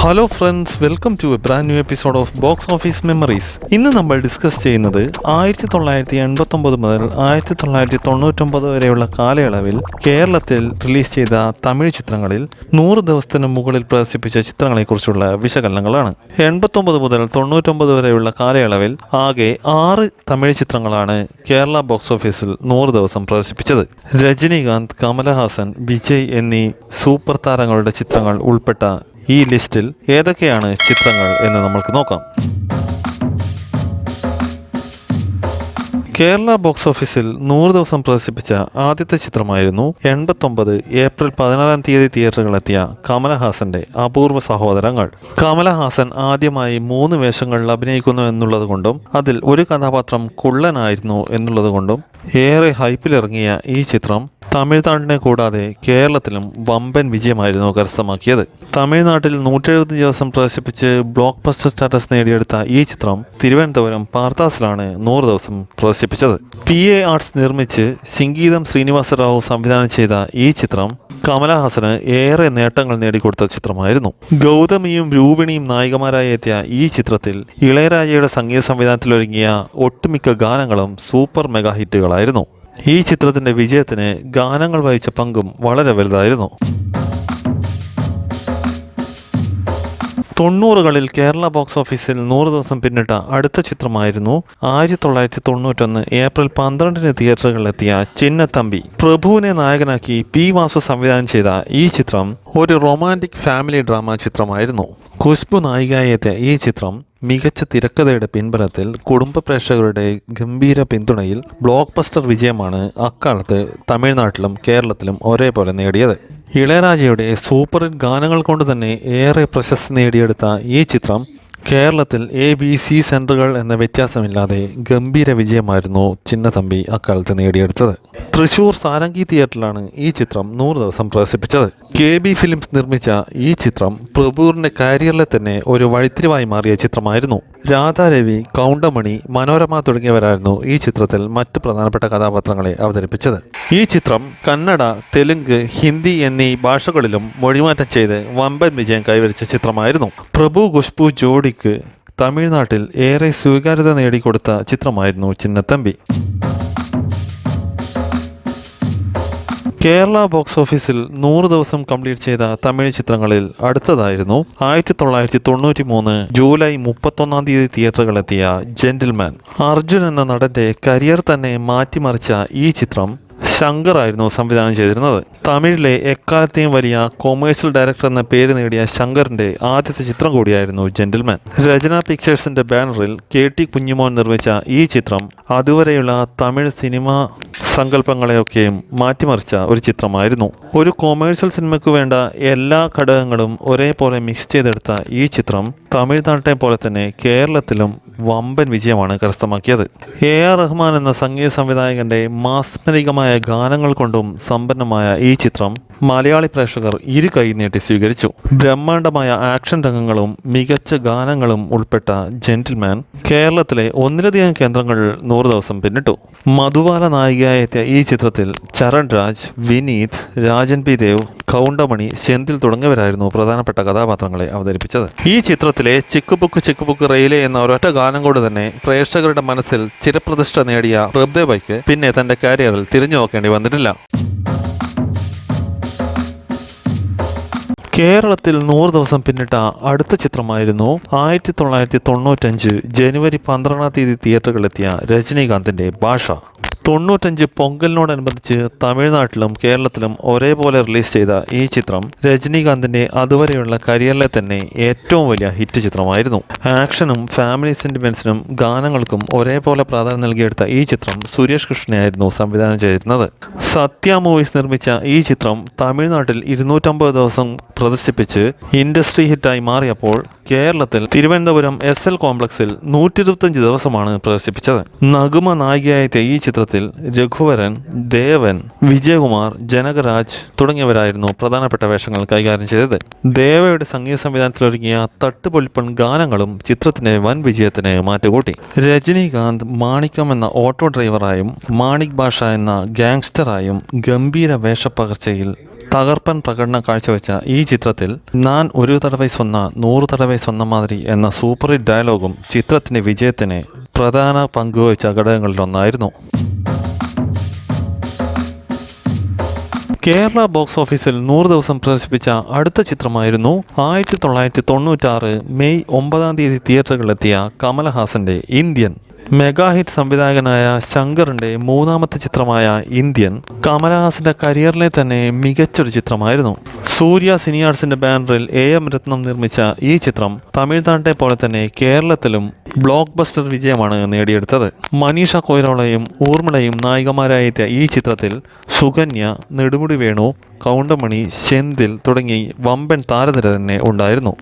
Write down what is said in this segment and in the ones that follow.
Hello friends, welcome to a brand new episode of box office memories. ഇന്ന് നമ്മൾ discuss ചെയ്യുന്നത് 1989 മുതൽ 1999 വരെയുള്ള കാലയളവിൽ കേരളത്തിൽ റിലീസ് ചെയ്ത തമിഴ് ചിത്രങ്ങളിൽ 100 ദിവസത്തിന് മുകളിൽ പ്രദർശിപ്പിച്ച ചിത്രങ്ങളെക്കുറിച്ചുള്ള വിശകലനങ്ങളാണ്. 89 മുതൽ 99 വരെയുള്ള കാലയളവിൽ ആകെ 6 തമിഴ് ചിത്രങ്ങളാണ് കേരള ബോക്സ് ഓഫീസിൽ 100 ദിവസം പ്രദർശിപ്പിച്ചത്. രജനീകാന്ത്, കമലഹാസൻ, വിജയ് എന്നീ സൂപ്പർ താരങ്ങളുടെ ചിത്രങ്ങൾ ഉൾപ്പെട്ട ഈ ലിസ്റ്റിൽ ഏതൊക്കെയാണ് ചിത്രങ്ങൾ എന്ന് നമുക്ക് നോക്കാം. കേരള ബോക്സ് ഓഫീസിൽ 100 ദിവസം പ്രദർശിപ്പിച്ച ആദ്യത്തെ ചിത്രമായിരുന്നു 89 ഏപ്രിൽ 14 തീയതി തിയേറ്ററുകളിലെത്തിയ കമലഹാസന്റെ അപൂർവ സഹോദരങ്ങൾ. കമലഹാസൻ ആദ്യമായി 3 വേഷങ്ങളിൽ അഭിനയിക്കുന്നു എന്നുള്ളതുകൊണ്ടും അതിൽ ഒരു കഥാപാത്രം കുള്ളനായിരുന്നു എന്നുള്ളതുകൊണ്ടും ഏറെ ഹൈപ്പിലിറങ്ങിയ ഈ ചിത്രം തമിഴ്നാടിനെ കൂടാതെ കേരളത്തിലും വമ്പൻ വിജയമായിരുന്നു കരസ്ഥമാക്കിയത്. തമിഴ്നാട്ടിൽ 170 ദിവസം പ്രദർശിപ്പിച്ച് ബ്ലോക്ക് ബസ്റ്റർ സ്റ്റാറ്റസ് നേടിയെടുത്ത ഈ ചിത്രം തിരുവനന്തപുരം പാർത്താസിലാണ് 100 ദിവസം പ്രദർശിപ്പിച്ചത്. PA ആർട്സ് നിർമ്മിച്ച് സംഗീതം ശ്രീനിവാസറാവു സംവിധാനം ചെയ്ത ഈ ചിത്രം കമലഹാസന് ഏറെ നേട്ടങ്ങൾ നേടിക്കൊടുത്ത ചിത്രമായിരുന്നു. ഗൗതമിയും രൂപിണിയും നായികമാരായി എത്തിയ ഈ ചിത്രത്തിൽ ഇളയരാജയുടെ സംഗീത സംവിധാനത്തിലൊരുങ്ങിയ ഒട്ടുമിക്ക ഗാനങ്ങളും സൂപ്പർ മെഗാ ഹിറ്റുകളായിരുന്നു. ഈ ചിത്രത്തിന്റെ വിജയത്തിന് ഗാനങ്ങൾ വഹിച്ച പങ്കും വളരെ വലുതായിരുന്നു. 90കളിൽ കേരള ബോക്സ് ഓഫീസിൽ 100 ദിവസം പിന്നിട്ട അടുത്ത ചിത്രമായിരുന്നു 1991 ഏപ്രിൽ 12 തിയേറ്ററുകളിലെത്തിയ ചിന്നത്തമ്പി. പ്രഭുവിനെ നായകനാക്കി P. വാസു സംവിധാനം ചെയ്ത ഈ ചിത്രം ഒരു റൊമാൻറ്റിക് ഫാമിലി ഡ്രാമ ചിത്രമായിരുന്നു. ഖുശ്ബു നായികയായി എത്തിയ ഈ ചിത്രം മികച്ച തിരക്കഥയുടെ പിൻബലത്തിൽ കുടുംബ പ്രേക്ഷകരുടെ ഗംഭീര പിന്തുണയിൽ ബ്ലോക്ക് ബസ്റ്റർ വിജയമാണ് അക്കാലത്ത് തമിഴ്നാട്ടിലും കേരളത്തിലും ഒരേപോലെ നേടിയത്. ഇളയരാജയുടെ സൂപ്പർ ഹിറ്റ് ഗാനങ്ങൾ കൊണ്ട് തന്നെ ഏറെ പ്രശസ്തി നേടിയെടുത്ത ഈ ചിത്രം കേരളത്തിൽ ABC സെൻറ്ററുകൾ എന്ന വ്യത്യാസമില്ലാതെ ഗംഭീര വിജയമായിരുന്നു ചിന്നത്തമ്പി അക്കാലത്ത് നേടിയെടുത്തത്. തൃശൂർ സാരംഗി തിയേറ്ററിലാണ് ഈ ചിത്രം 100 ദിവസം പ്രദർശിപ്പിച്ചത്. KB ഫിലിംസ് നിർമ്മിച്ച ഈ ചിത്രം പ്രഭുവിൻ്റെ കരിയറിലെ തന്നെ ഒരു വഴിത്തിരിവായി മാറിയ ചിത്രമായിരുന്നു. രാധാരവി, കൗണ്ടമണി, മനോരമ തുടങ്ങിയവരായിരുന്നു ഈ ചിത്രത്തിൽ മറ്റ് പ്രധാനപ്പെട്ട കഥാപാത്രങ്ങളെ അവതരിപ്പിച്ചത്. ഈ ചിത്രം കന്നഡ, തെലുങ്ക്, ഹിന്ദി എന്നീ ഭാഷകളിലും മൊഴിമാറ്റം ചെയ്ത് വമ്പൻ വിജയം കൈവരിച്ച ചിത്രമായിരുന്നു. പ്രഭു ഖുശ്ബു ജോഡിക്ക് തമിഴ്നാട്ടിൽ ഏറെ സ്വീകാര്യത നേടിക്കൊടുത്ത ചിത്രമായിരുന്നു ചിന്നത്തമ്പി. കേരള ബോക്സ് ഓഫീസിൽ 100 ദിവസം കംപ്ലീറ്റ് ചെയ്ത തമിഴ് ചിത്രങ്ങളിൽ അടുത്തതായിരുന്നു 1993 ജൂലൈ 31 തീയതി തിയേറ്ററുകളിലെത്തിയ ജെന്റിൽമാൻ. അർജുൻ എന്ന നടന്റെ കരിയർ തന്നെ മാറ്റിമറിച്ച ഈ ചിത്രം ശങ്കർ ആയിരുന്നു സംവിധാനം ചെയ്തിരുന്നത്. തമിഴിലെ എക്കാലത്തെയും വലിയ കൊമേഴ്ഷ്യൽ ഡയറക്ടർ എന്ന പേര് നേടിയ ശങ്കറിന്റെ ആദ്യത്തെ ചിത്രം കൂടിയായിരുന്നു ജെന്റിൽമാൻ. രചന പിക്ചേഴ്സിന്റെ ബാനറിൽ KT കുഞ്ഞുമോൻ നിർമ്മിച്ച ഈ ചിത്രം അതുവരെയുള്ള തമിഴ് സിനിമാ സങ്കല്പങ്ങളെയൊക്കെയും മാറ്റിമറിച്ച ഒരു ചിത്രമായിരുന്നു. ഒരു കൊമേഴ്ഷ്യൽ സിനിമയ്ക്ക് വേണ്ട എല്ലാ ഘടകങ്ങളും ഒരേപോലെ മിക്സ് ചെയ്തെടുത്ത ഈ ചിത്രം തമിഴ്നാട്ടെ പോലെ തന്നെ കേരളത്തിലും വമ്പൻ വിജയമാണ് കരസ്ഥമാക്കിയത്. AR റഹ്മാൻ എന്ന സംഗീത സംവിധായകന്റെ മാസ്മരികമായ ഗാനങ്ങൾ കൊണ്ടും സമ്പന്നമായ ഈ ചിത്രം മലയാളി പ്രേക്ഷകർ ഇരു കൈ നീട്ടി സ്വീകരിച്ചു. ബ്രഹ്മാണ്ഡമായ ആക്ഷൻ രംഗങ്ങളും മികച്ച ഗാനങ്ങളും ഉൾപ്പെട്ട ജെന്റിൽമാൻ കേരളത്തിലെ ഒന്നിലധികം കേന്ദ്രങ്ങളിൽ 100 ദിവസം പിന്നിട്ടു. മധുബാല നായികയായി എത്തിയ ഈ ചിത്രത്തിൽ ചരൺ രാജ്, വിനീത്, രാജൻ P. ദേവ്, കൗണ്ടമണി, സെന്തിൽ തുടങ്ങിയവരായിരുന്നു പ്രധാനപ്പെട്ട കഥാപാത്രങ്ങളെ അവതരിപ്പിച്ചത്. ഈ ചിത്രത്തിലെ ചിക്കുബുക്ക് റെയിലേ എന്ന ഒരൊറ്റ ഗാനം കൊണ്ട് തന്നെ പ്രേക്ഷകരുടെ മനസ്സിൽ ചിരപ്രതിഷ്ഠ നേടിയ പ്രഭുദേവയ്ക്ക് പിന്നെ തന്റെ കരിയറിൽ തിരിഞ്ഞു നോക്കേണ്ടി വന്നിട്ടില്ല. കേരളത്തിൽ 100 ദിവസം പിന്നിട്ട അടുത്ത ചിത്രമായിരുന്നു 1995 ജനുവരി 12 തീയതി തിയേറ്ററുകളിലെത്തിയ രജനീകാന്തിന്റെ ഭാഷ. 95 പൊങ്കലിനോടനുബന്ധിച്ച് തമിഴ്നാട്ടിലും കേരളത്തിലും ഒരേപോലെ റിലീസ് ചെയ്ത ഈ ചിത്രം രജനീകാന്തിന്റെ അതുവരെയുള്ള കരിയറിലെ തന്നെ ഏറ്റവും വലിയ ഹിറ്റ് ചിത്രമായിരുന്നു. ആക്ഷനും ഫാമിലി സെന്റിമെന്റ്സിനും ഗാനങ്ങൾക്കും ഒരേപോലെ പ്രാധാന്യം നൽകിയെടുത്ത ഈ ചിത്രം സുരേഷ് കൃഷ്ണയായിരുന്നു സംവിധാനം ചെയ്തിരുന്നത്. സത്യ മൂവീസ് നിർമ്മിച്ച ഈ ചിത്രം തമിഴ്നാട്ടിൽ 250 ദിവസം പ്രദർശിപ്പിച്ച് ഇൻഡസ്ട്രി ഹിറ്റായി മാറിയപ്പോൾ കേരളത്തിൽ തിരുവനന്തപുരം SL കോംപ്ലക്സിൽ 125 ദിവസമാണ് പ്രദർശിപ്പിച്ചത്. നഗുമ നായികയായ ഈ ചിത്രത്തിൽ രഘുവരൻ, ദേവൻ, വിജയകുമാർ, ജനകരാജ് തുടങ്ങിയവരായിരുന്നു പ്രധാനപ്പെട്ട വേഷങ്ങൾ കൈകാര്യം ചെയ്തത്. ദേവയുടെ സംഗീത സംവിധാനത്തിലൊരുങ്ങിയ തട്ടുപൊളിപ്പൻ ഗാനങ്ങളും ചിത്രത്തിന്റെ വൻ വിജയത്തിന് മാറ്റുകൂട്ടി. രജനീകാന്ത് മാണിക്കം എന്ന ഓട്ടോ ഡ്രൈവറായും മാണിക് ഭാഷ എന്ന ഗാങ്സ്റ്ററായും ഗംഭീര വേഷപ്പകർച്ചയിൽ തകർപ്പൻ പ്രകടനം കാഴ്ചവെച്ച ഈ ചിത്രത്തിൽ ഞാൻ ഒരു തടവൈ സ്വന്ന 100 തടവൈ സ്വന്ന മാതിരി എന്ന സൂപ്പർ ഹിറ്റ് ഡയലോഗും ചിത്രത്തിന്റെ വിജയത്തിന് പ്രധാന പങ്കുവഹിച്ച ഘടകങ്ങളിലൊന്നായിരുന്നു. കേരള ബോക്സ് ഓഫീസിൽ 100 ദിവസം പ്രദർശിപ്പിച്ച അടുത്ത ചിത്രമായിരുന്നു 1996 മെയ് 9 തിയേറ്ററുകളിലെത്തിയ കമലഹാസന്റെ ഇന്ത്യൻ. മെഗാ ഹിറ്റ് സംവിധായകനായ ശങ്കറിന്റെ മൂന്നാമത്തെ ചിത്രമായ ഇന്ത്യൻ കമലഹാസന്റെ കരിയറിലെ തന്നെ മികച്ചൊരു ചിത്രമായിരുന്നു. സൂര്യ സിനി ആർട്സിന്റെ ബാനറിൽ AM രത്നം നിർമ്മിച്ച ഈ ചിത്രം തമിഴ്നാട്ടെ പോലെ തന്നെ കേരളത്തിലും ബ്ലോക്ക് ബസ്റ്റർ വിജയമാണ് നേടിയെടുത്തത്. മനീഷ കൊയ്രാളയും ഊർമിളയും നായികമാരായെത്തിയ ഈ ചിത്രത്തിൽ സുകന്യ, നെടുമുടി വേണു, കൗണ്ടമണി, സെന്തിൽ തുടങ്ങി വമ്പൻ താരനിര തന്നെ ഉണ്ടായിരുന്നു.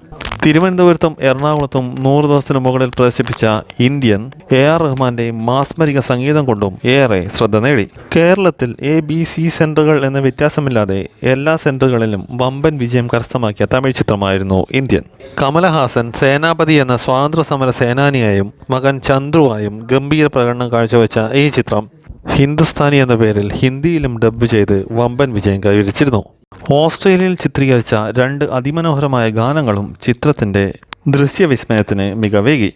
തിരുവനന്തപുരത്തും എറണാകുളത്തും 100 ദിവസത്തിന് മുകളിൽ പ്രദർശിപ്പിച്ച ഇന്ത്യൻ AR റഹ്മാന്റെ മാസ്മരിക സംഗീതം കൊണ്ടും ഏറെ ശ്രദ്ധ നേടി. കേരളത്തിൽ ABC സെന്ററുകൾ എന്ന വ്യത്യാസമില്ലാതെ എല്ലാ സെന്ററുകളിലും വമ്പൻ വിജയം കരസ്ഥമാക്കിയ തമിഴ് ചിത്രമായിരുന്നു ഇന്ത്യൻ. കമലഹാസൻ സേനാപതി എന്ന സ്വാതന്ത്ര്യ സമര സേനാനിയായും മകൻ ചന്ദ്രുവായും ഗംഭീര പ്രകടനം കാഴ്ചവെച്ച ഈ ചിത്രം ഹിന്ദുസ്ഥാനി എന്ന പേരിൽ ഹിന്ദിയിലും ഡബ് ചെയ്ത് വമ്പൻ വിജയം കൈവരിച്ചിരുന്നു. ഓസ്ട്രേലിയയിൽ ചിത്രീകരിച്ച 2 അതിമനോഹരമായ ഗാനങ്ങളും ചിത്രത്തിന്റെ ദൃശ്യവിസ്മയത്തിന് മികവേകി.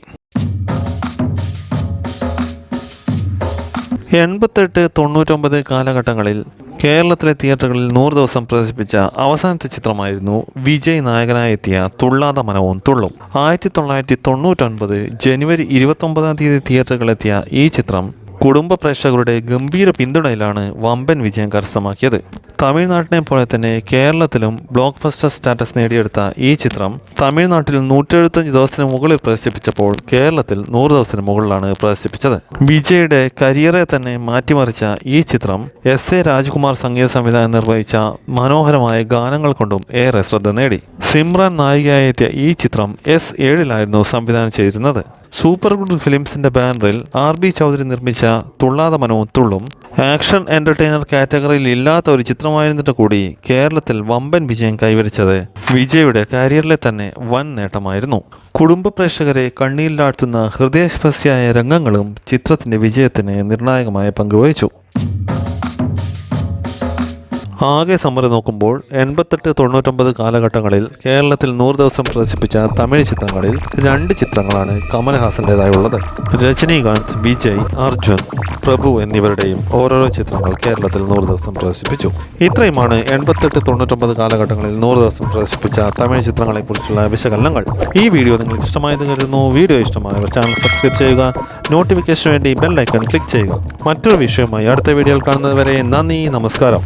88-99 കാലഘട്ടങ്ങളിൽ കേരളത്തിലെ തിയേറ്ററുകളിൽ 100 ദിവസം പ്രദർശിപ്പിച്ച അവസാനത്തെ ചിത്രമായിരുന്നു വിജയ് നായകനായി എത്തിയ തുള്ളാത മനവും തുള്ളും. 1999 ജനുവരി 29 തിയേറ്ററുകളിലെത്തിയ ഈ ചിത്രം കുടുംബ പ്രേക്ഷകരുടെ ഗംഭീര പിന്തുണയിലാണ് വമ്പൻ വിജയം കരസ്ഥമാക്കിയത്. തമിഴ്നാട്ടിനെ പോലെ തന്നെ കേരളത്തിലും ബ്ലോക്ക് ബസ്റ്റർ സ്റ്റാറ്റസ് നേടിയെടുത്ത ഈ ചിത്രം തമിഴ്നാട്ടിൽ 175 ദിവസത്തിന് മുകളിൽ പ്രദർശിപ്പിച്ചപ്പോൾ കേരളത്തിൽ 100 ദിവസത്തിന് മുകളിലാണ് പ്രദർശിപ്പിച്ചത്. വിജയുടെ കരിയറെ തന്നെ മാറ്റിമറിച്ച ഈ ചിത്രം SA രാജ്കുമാർ സംഗീത സംവിധാനം നിർവഹിച്ച മനോഹരമായ ഗാനങ്ങൾ കൊണ്ടും ഏറെ ശ്രദ്ധ നേടി. സിമ്രാൻ നായികയായി എത്തിയ ഈ ചിത്രം S7 സംവിധാനം ചെയ്തിരുന്നത്. സൂപ്പർ ഗുഡ് ഫിലിംസിന്റെ ബാനറിൽ RB ചൗധരി നിർമ്മിച്ച തുള്ളാത മനവും തുള്ളും ആക്ഷൻ എന്റർടൈനർ കാറ്റഗറിയിൽ ഇല്ലാത്ത ഒരു ചിത്രമായിരുന്നിട്ട് കൂടി കേരളത്തിൽ വമ്പൻ വിജയം കൈവരിച്ചത് വിജയുടെ കരിയറിലെ തന്നെ വൻ നേട്ടമായിരുന്നു. കുടുംബ പ്രേക്ഷകരെ കണ്ണീരിലാഴ്ത്തുന്ന ഹൃദയസ്പർശിയായ രംഗങ്ങളും ചിത്രത്തിന്റെ വിജയത്തിന് നിർണായകമായ പങ്കുവഹിച്ചു. ആകെ സമ്മറി നോക്കുമ്പോൾ 88-99 കാലഘട്ടങ്ങളിൽ കേരളത്തിൽ 100 ദിവസം പ്രദർശിപ്പിച്ച തമിഴ് ചിത്രങ്ങളിൽ 2 ചിത്രങ്ങളാണ് കമൽഹാസൻ്റെതായുള്ളത്. രജനീകാന്ത്, വിജയ്, അർജുൻ, പ്രഭു എന്നിവരുടെയും ഓരോരോ ചിത്രങ്ങൾ കേരളത്തിൽ 100 ദിവസം പ്രദർശിപ്പിച്ചു. ഇത്രയുമാണ് 88-99 കാലഘട്ടങ്ങളിൽ 100 ദിവസം പ്രദർശിപ്പിച്ച തമിഴ് ചിത്രങ്ങളെക്കുറിച്ചുള്ള വിശകലനങ്ങൾ. ഈ വീഡിയോ നിങ്ങൾക്ക് ഇഷ്ടമായത് കരുതുന്നു. വീഡിയോ ഇഷ്ടമായവർ ചാനൽ സബ്സ്ക്രൈബ് ചെയ്യുക, നോട്ടിഫിക്കേഷന് വേണ്ടി ബെൽ ഐക്കൺ ക്ലിക്ക് ചെയ്യുക. മറ്റൊരു വിഷയമായി അടുത്ത വീഡിയോയിൽ കാണുന്നത് വരെ നന്ദി, നമസ്കാരം.